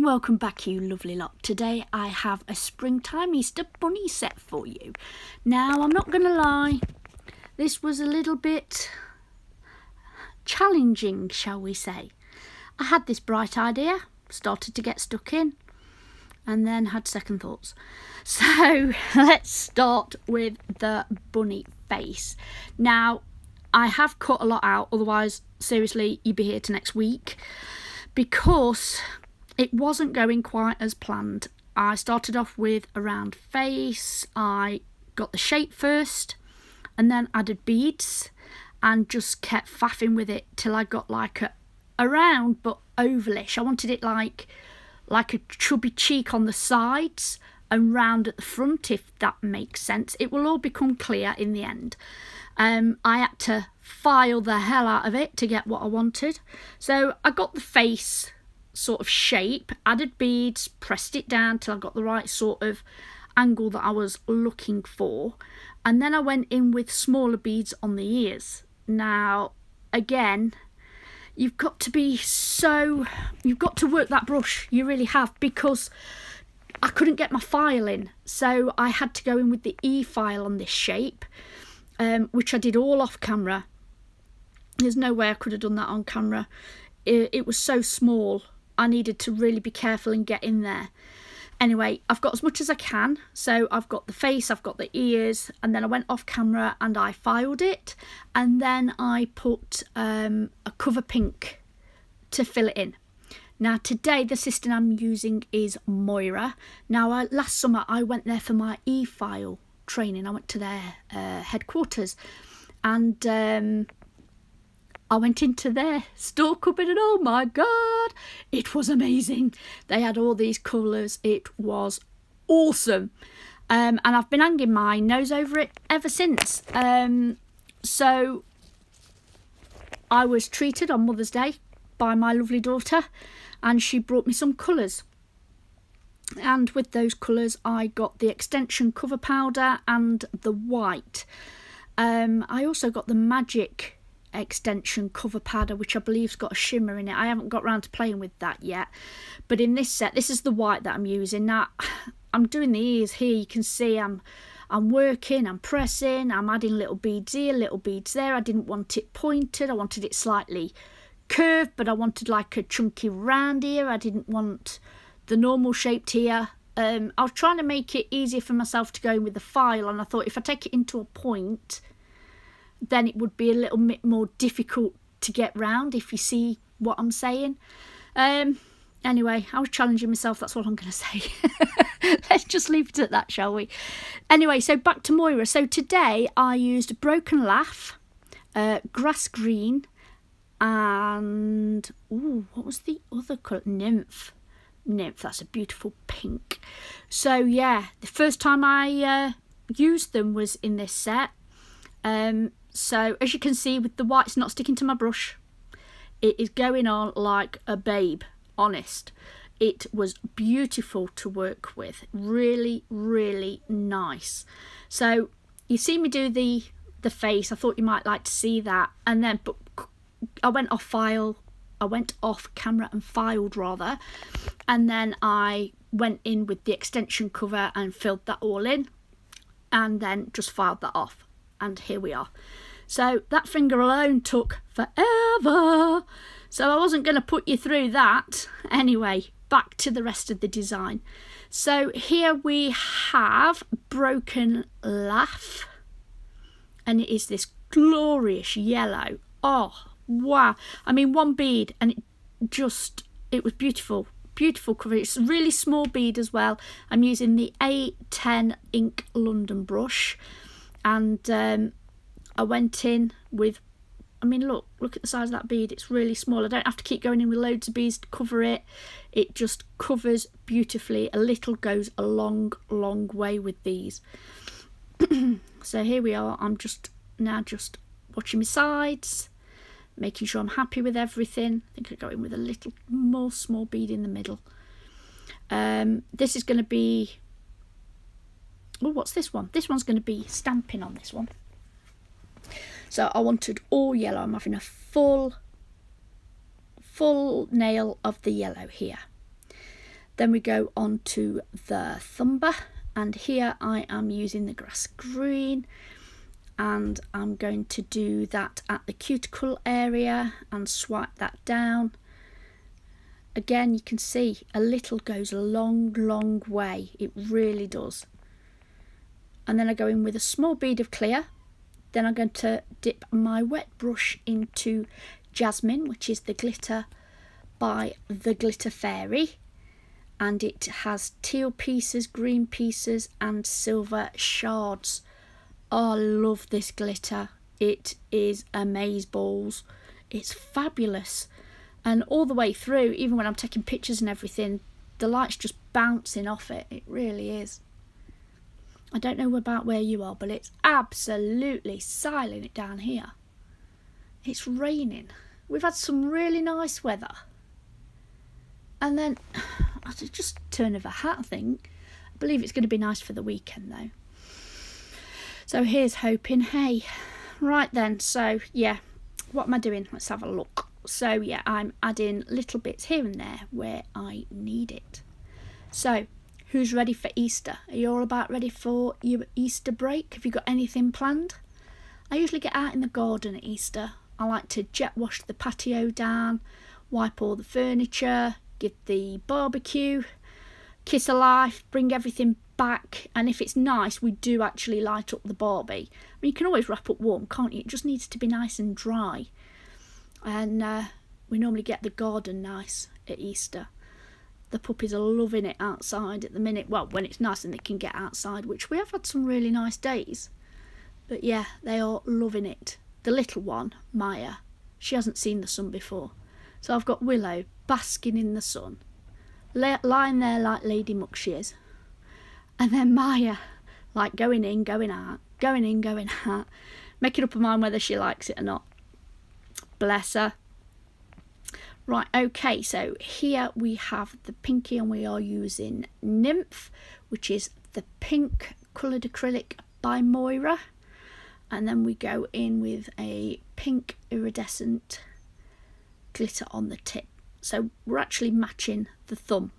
welcome back, you lovely lot. Today I have a springtime Easter bunny set for you. Now, I'm not going to lie, this was a little bit challenging, shall we say. I had this bright idea, started to get stuck in, and then had second thoughts. So let's start with the bunny face. Now, I have cut a lot out, otherwise, seriously, you'd be here to next week, because it wasn't going quite as planned. I started off with a round face, I got the shape first, and then added beads, and just kept faffing with it till I got like a round but ovalish. I wanted it like a chubby cheek on the sides and round at the front, if that makes sense. It will all become clear in the end. I had to file the hell out of it to get what I wanted. So I got the face sort of shape, added beads, pressed it down till I got the right sort of angle that I was looking for, and then I went in with smaller beads on the ears. Now, again, you've got to work that brush, you really have, because I couldn't get my file in, so I had to go in with the E-file on this shape, which I did all off camera. There's no way I could have done that on camera. It was so small, I needed to really be careful and get in there. Anyway, I've got as much as I can, so I've got the face, I've got the ears, and then I went off camera and I filed it, and then I put a cover pink to fill it in. Now today the system I'm using is Moyra. Now last summer I went there for my E-file training. I went to their headquarters, and I went into their store cupboard, and oh my god, it was amazing. They had all these colours, it was awesome. And I've been hanging my nose over it ever since. So I was treated on Mother's Day by my lovely daughter, and she brought me some colours. And with those colours I got the Extension cover powder and the white. I also got the Magic Extension cover powder, which I believe's got a shimmer in it. I haven't got round to playing with that yet, but in this set, this is the white that I'm using. Now I'm doing the ears here, you can see I'm working, I'm pressing, I'm adding little beads here, little beads there. I didn't want it pointed, I wanted it slightly curved, but I wanted like a chunky round ear. I didn't want the normal shaped ear. I was trying to make it easier for myself to go in with the file, and I thought if I take it into a point, then it would be a little bit more difficult to get round, if you see what I'm saying. Anyway, I was challenging myself, that's all I'm going to say. Let's just leave it at that, shall we? Anyway, so back to Moyra. So today I used Broken Laugh, Grass Green, and what was the other colour? Nymph, that's a beautiful pink. So yeah, the first time I used them was in this set. So as you can see, with the white's not sticking to my brush, it is going on like a babe, honest. It was beautiful to work with, really, really nice. So you see me do the face, I thought you might like to see that, and then but I went off camera and filed rather, and then I went in with the Extension cover and filled that all in, and then just filed that off, and here we are. So that finger alone took forever, so I wasn't going to put you through that. Anyway, back to the rest of the design. So here we have Broken Laugh, and it is this glorious yellow. Oh wow, I mean, one bead and it was beautiful cover. It's a really small bead as well. I'm using the A10 Ink London brush, and I went in with, I mean, look at the size of that bead. It's really small. I don't have to keep going in with loads of beads to cover it. It just covers beautifully. A little goes a long way with these. So here we are. I'm just watching my sides, making sure I'm happy with everything. I think I go in with a little more small bead in the middle. This is going to be, what's this one? This one's going to be stamping on this one. So I wanted all yellow. I'm having a full nail of the yellow here. Then we go on to the thumber, and here I am using the grass green, and I'm going to do that at the cuticle area and swipe that down. Again, you can see a little goes a long way, it really does. And then I go in with a small bead of clear. Then I'm going to dip my wet brush into Jasmine, which is the glitter by the Glitter Fairy, and it has teal pieces, green pieces and silver shards. Oh, I love this glitter. It is amazeballs. It's fabulous. And all the way through, even when I'm taking pictures and everything, the light's just bouncing off it. It really is. I don't know about where you are, but it's absolutely silent down here. It's raining. We've had some really nice weather. And then, I just turn of a hat, I think. I believe it's going to be nice for the weekend though. So here's hoping. Hey, right then, so yeah, what am I doing? Let's have a look. So yeah, I'm adding little bits here and there where I need it. So, who's ready for Easter? Are you all about ready for your Easter break? Have you got anything planned? I usually get out in the garden at Easter. I like to jet wash the patio down, wipe all the furniture, give the barbecue, kiss of life, bring everything back, and if it's nice we do actually light up the Barbie. I mean, you can always wrap up warm, can't you? It just needs to be nice and dry. And we normally get the garden nice at Easter. The puppies are loving it outside at the minute. Well, when it's nice and they can get outside, which we have had some really nice days. But yeah, they are loving it. The little one, Maya, she hasn't seen the sun before. So I've got Willow basking in the sun, lying there like Lady Muck she is. And then Maya, like going in, going out, going in, going out, making up her mind whether she likes it or not. Bless her. Right, okay, so here we have the pinky and we are using Nymph, which is the pink coloured acrylic by Moyra. And then we go in with a pink iridescent glitter on the tip. So we're actually matching the thumb,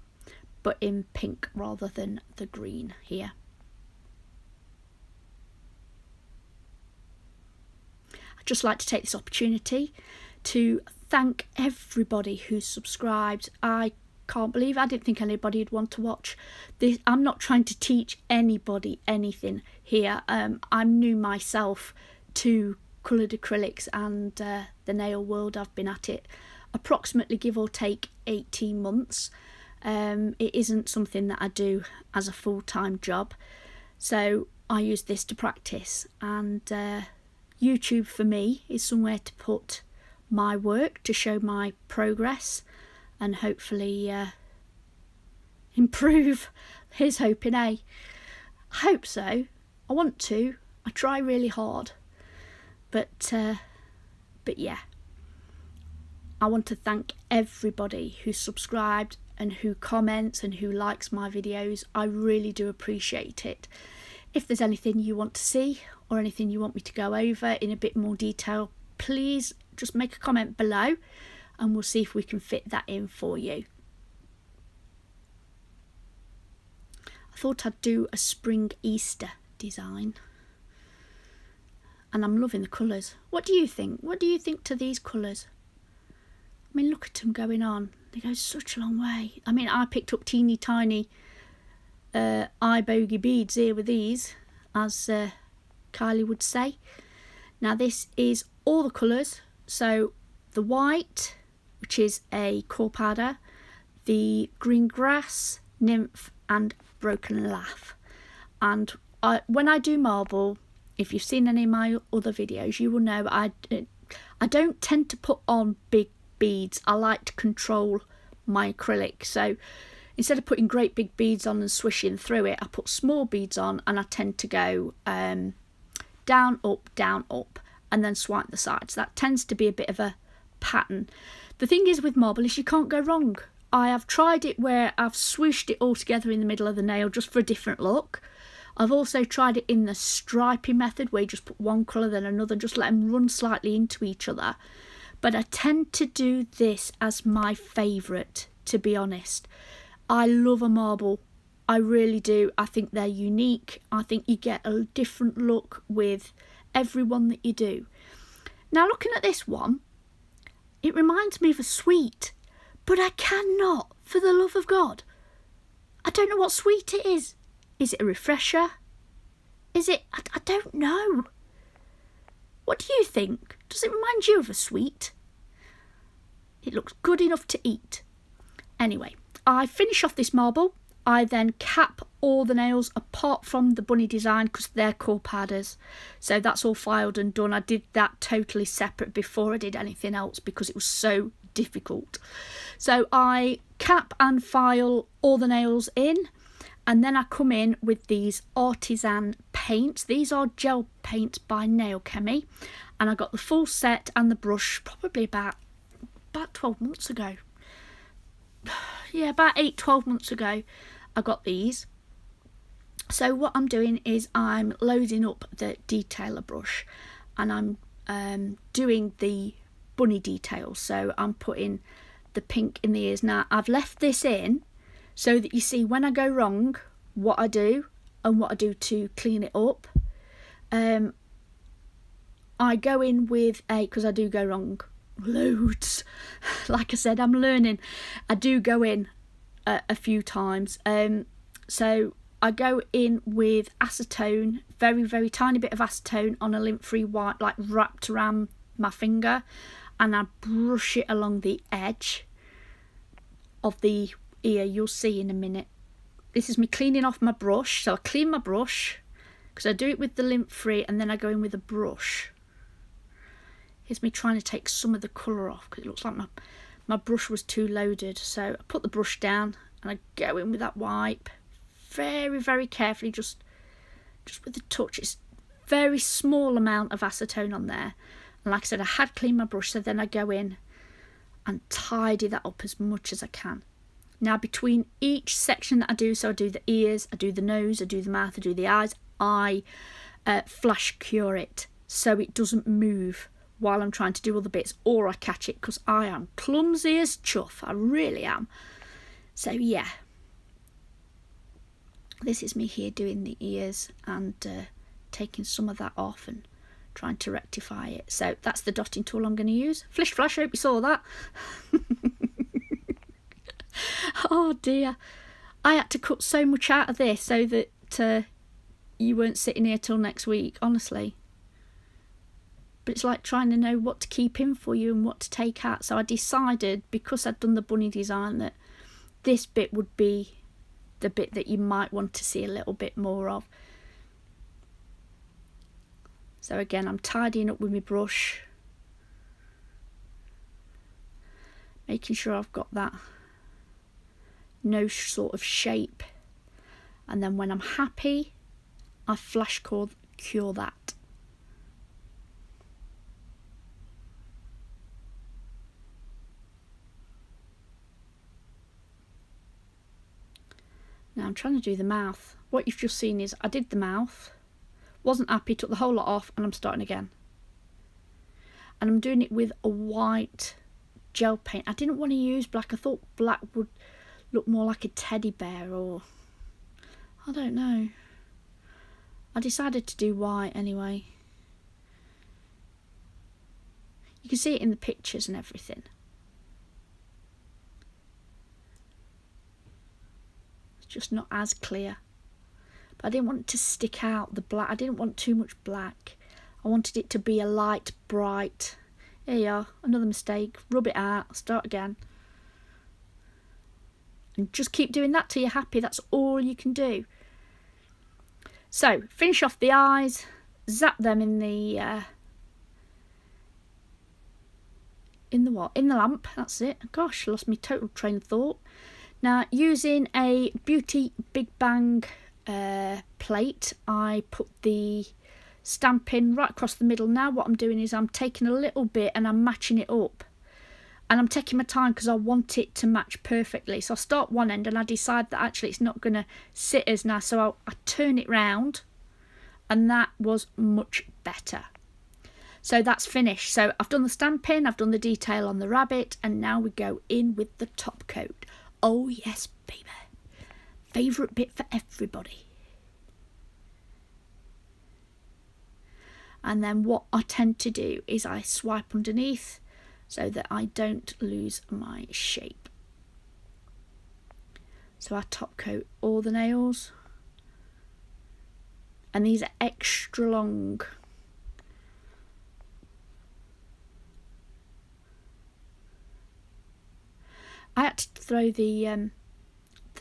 but in pink rather than the green here. I'd just like to take this opportunity to thank everybody who's subscribed. I can't believe, I didn't think anybody would want to watch this. I'm not trying to teach anybody anything here. I'm new myself to coloured acrylics and the nail world. I've been at it approximately, give or take, 18 months. It isn't something that I do as a full-time job, so I use this to practice, and YouTube for me is somewhere to put my work, to show my progress and hopefully improve. Here's hoping, eh? I hope so. I want to. I try really hard, but yeah, I want to thank everybody who subscribed and who comments and who likes my videos. I really do appreciate it. If there's anything you want to see or anything you want me to go over in a bit more detail, please just make a comment below and we'll see if we can fit that in for you. I thought I'd do a spring Easter design, and I'm loving the colours. What do you think? What do you think to these colours? I mean, look at them going on. They go such a long way. I mean, I picked up teeny tiny eye bogey beads here with these, as Kylie would say. Now this is all the colours. So the white, which is a core powder, the green grass, Nymph and Broken Laugh. And when I do marble, if you've seen any of my other videos, you will know I don't tend to put on big beads. I like to control my acrylic. So instead of putting great big beads on and swishing through it, I put small beads on, and I tend to go down, up, and then swipe the sides. That tends to be a bit of a pattern. The thing is with marble is you can't go wrong. I have tried it where I've swished it all together in the middle of the nail just for a different look. I've also tried it in the striping method where you just put one colour then another, just let them run slightly into each other. But I tend to do this as my favourite, to be honest. I love a marble. I really do. I think they're unique. I think you get a different look with every one that you do. Now looking at this one, it reminds me of a sweet, but I cannot, for the love of God. I don't know what sweet it is. Is it a refresher? Is it? I don't know. What do you think? Does it remind you of a sweet? It looks good enough to eat. Anyway, I finish off this marble. I then cap all the nails apart from the bunny design because they're core powders. So that's all filed and done. I did that totally separate before I did anything else because it was so difficult. So I cap and file all the nails in, and then I come in with these Artisan paints. These are gel paints by Nailchemy, and I got the full set and the brush probably about 12 months ago. Yeah, about 12 months ago I got these. So what I'm doing is I'm loading up the detailer brush, and I'm doing the bunny details. So I'm putting the pink in the ears. Now I've left this in so that you see when I go wrong what I do and what I do to clean it up. I go in with because I do go wrong loads. Like I said, I'm learning. I do go in a few times. So I go in with acetone, very, very tiny bit of acetone on a lint-free white, like wrapped around my finger, and I brush it along the edge of the ear. You'll see in a minute. This is me cleaning off my brush. So I clean my brush because I do it with the lint-free, and then I go in with a brush. Here's me trying to take some of the colour off because it looks like my brush was too loaded. So I put the brush down and I go in with that wipe very, very carefully, just with a touch. It's very small amount of acetone on there, and like I said, I had cleaned my brush, so then I go in and tidy that up as much as I can. Now between each section that I do, so I do the ears, I do the nose, I do the mouth, I do the eyes, I flash cure it so it doesn't move while I'm trying to do all the bits, or I catch it, because I am clumsy as chuff. I really am. So yeah, this is me here doing the ears and taking some of that off and trying to rectify it. So that's the dotting tool I'm going to use. Flish flash, I hope you saw that. Oh dear, I had to cut so much out of this so that you weren't sitting here till next week, honestly. But it's like trying to know what to keep in for you and what to take out. So I decided, because I'd done the bunny design, that this bit would be the bit that you might want to see a little bit more of. So again, I'm tidying up with my brush, making sure I've got that nose sort of shape, and then when I'm happy, I flash cure that. Now I'm trying to do the mouth. What you've just seen is I did the mouth, wasn't happy, took the whole lot off, and I'm starting again. And I'm doing it with a white gel paint. I didn't want to use black. I thought black would look more like a teddy bear, or I don't know. I decided to do white anyway. You can see it in the pictures and everything. Just not as clear, but I didn't want it to stick out, the black. I didn't want too much black. I wanted it to be a light, bright. Here you are, another mistake. Rub it out, start again, and just keep doing that till you're happy. That's all you can do. So finish off the eyes, zap them in the what? In the lamp. That's it. Gosh, lost me total train of thought. Now, using a Beauty BigBang plate, I put the stamp in right across the middle. Now what I'm doing is I'm taking a little bit and I'm matching it up. And I'm taking my time because I want it to match perfectly. So I start one end and I decide that actually it's not going to sit as nice. So I turn it round, and that was much better. So that's finished. So I've done the stamping, I've done the detail on the rabbit, and now we go in with the top coat. Oh yes, baby. Favourite bit for everybody. And then what I tend to do is I swipe underneath so that I don't lose my shape. So I top coat all the nails. And these are extra long. I had to throw the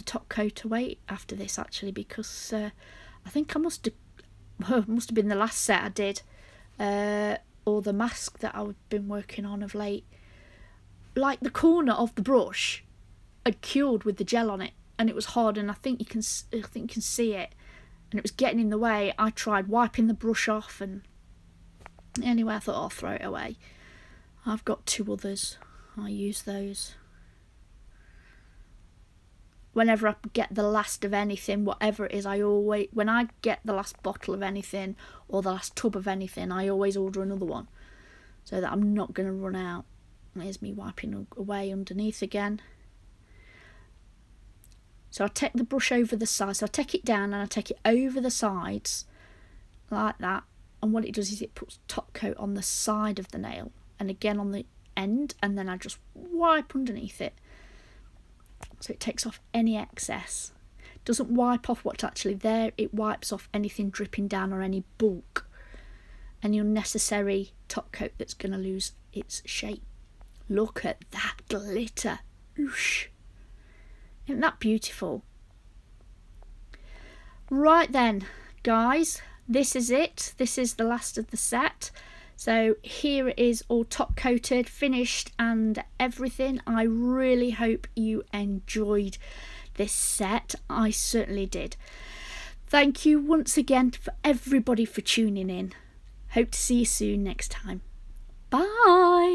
top coat away after this actually, because I think I must have been the last set I did, or the mask that I've been working on of late. Like the corner of the brush had cured with the gel on it, and it was hard, and I think you can see it, and it was getting in the way. I tried wiping the brush off, and anyway I thought I'll throw it away. I've got 2 others. I use those whenever I get the last of anything, whatever it is. When I get the last bottle of anything or the last tub of anything, I always order another one so that I'm not going to run out. Here's me wiping away underneath again. So I take the brush over the side, so I take it down and I take it over the sides like that, and what it does is it puts top coat on the side of the nail and again on the end, and then I just wipe underneath it. So it takes off any excess. It doesn't wipe off what's actually there, it wipes off anything dripping down or any bulk, any unnecessary top coat that's going to lose its shape. Look at that glitter. Oosh. Isn't that beautiful? Right then, guys, this is it. This is the last of the set. So here it is, all top coated, finished and everything. I really hope you enjoyed this set. I certainly did. Thank you once again for everybody for tuning in. Hope to see you soon next time. Bye.